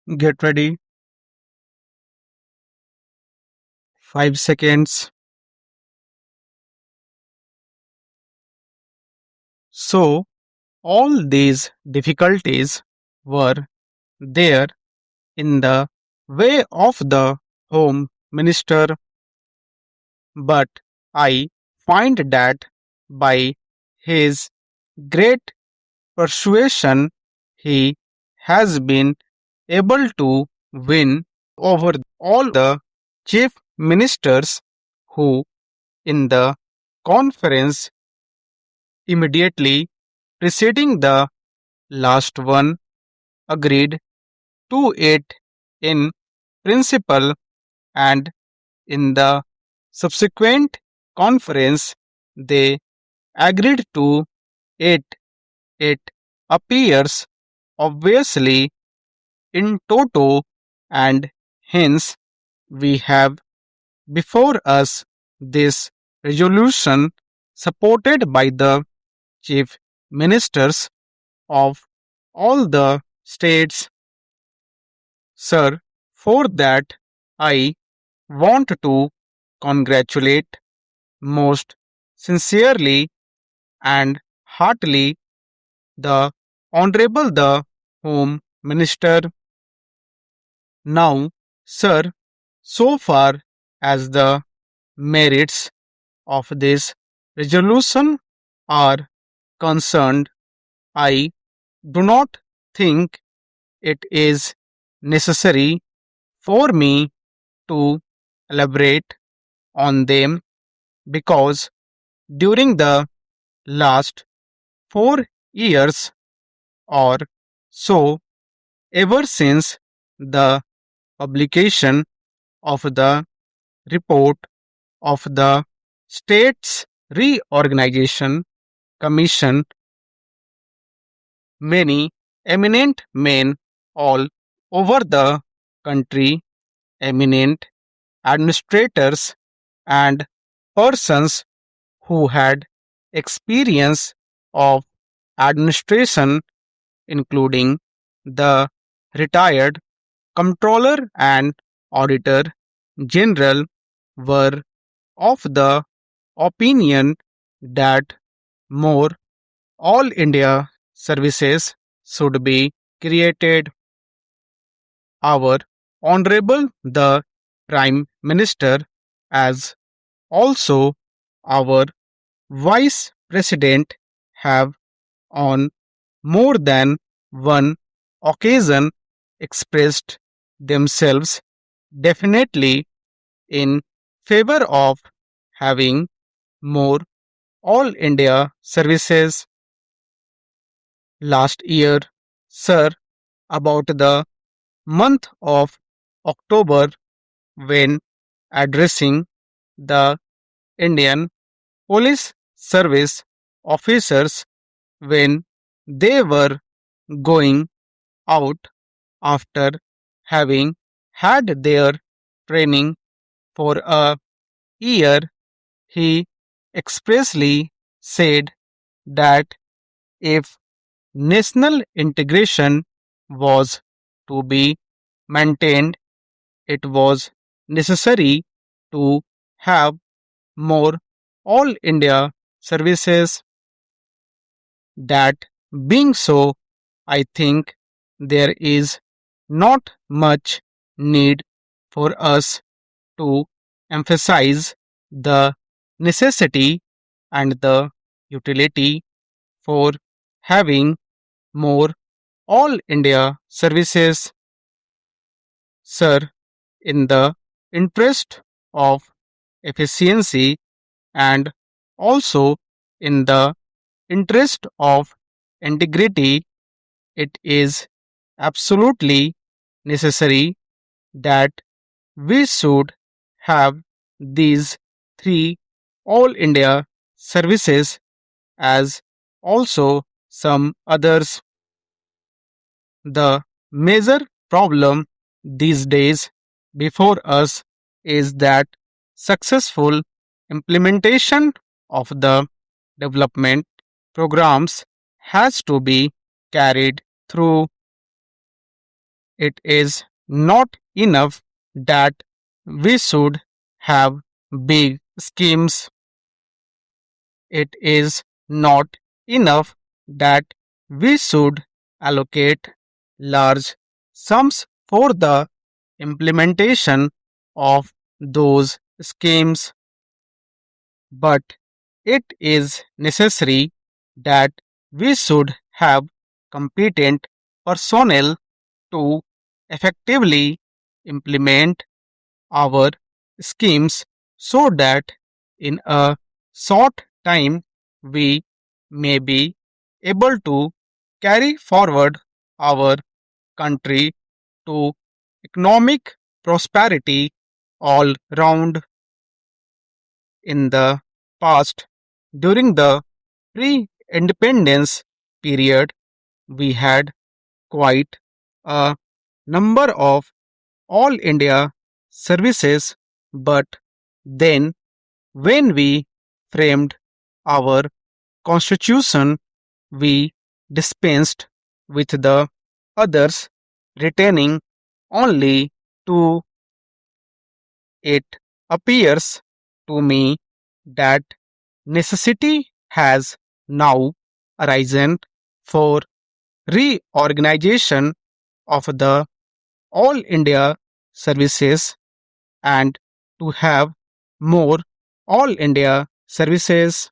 Get ready. 5 seconds. So, all these difficulties were there in the way of the Home Minister, but I find that by his great persuasion, he has been able to win over all the chief ministers who, in the conference immediately preceding the last one, agreed to it in principle, and in the subsequent conference they agreed to it. It appears obviously in toto, and hence we have before us this resolution supported by the chief ministers of all the states. Sir, for that I want to congratulate most sincerely and heartily the Honorable the Home Minister. Now, sir, so far as the merits of this resolution are concerned, I do not think it is necessary for me to elaborate on them because during the last 4 years or so, ever since the publication of the report of the States Reorganization Commission, many eminent men all over the country, eminent administrators and persons who had experience of administration, including the retired comptroller and auditor general, were of the opinion that more all India services should be created. Our Honorable the Prime Minister, as also our Vice President, have on more than one occasion expressed themselves definitely in favor of having more all India services. Last year, sir, about the month of October, when addressing the Indian Police Service officers when they were going out after having had their training for a year, he expressly said that if national integration was to be maintained, it was necessary to have more all India services. That being so, I think there is not much need for us to emphasize the necessity and the utility for having more all India services. Sir, in the interest of efficiency and also in the interest of integrity, it is absolutely necessary that we should have these three all India services as also some others. The major problem these days before us is that successful implementation of the development programs has to be carried through It is not enough that we should have big schemes. It is not enough that we should allocate large sums for the implementation of those schemes, but it is necessary that we should have competent personnel to effectively implement our schemes so that in a short time we may be able to carry forward our country to economic prosperity all round. In the past, during the pre independence period, we had quite a number of all India services, but then when we framed our constitution, we dispensed with the others, retaining only two. It appears to me that necessity has now arisen for reorganization of the all India services and to have more all India services.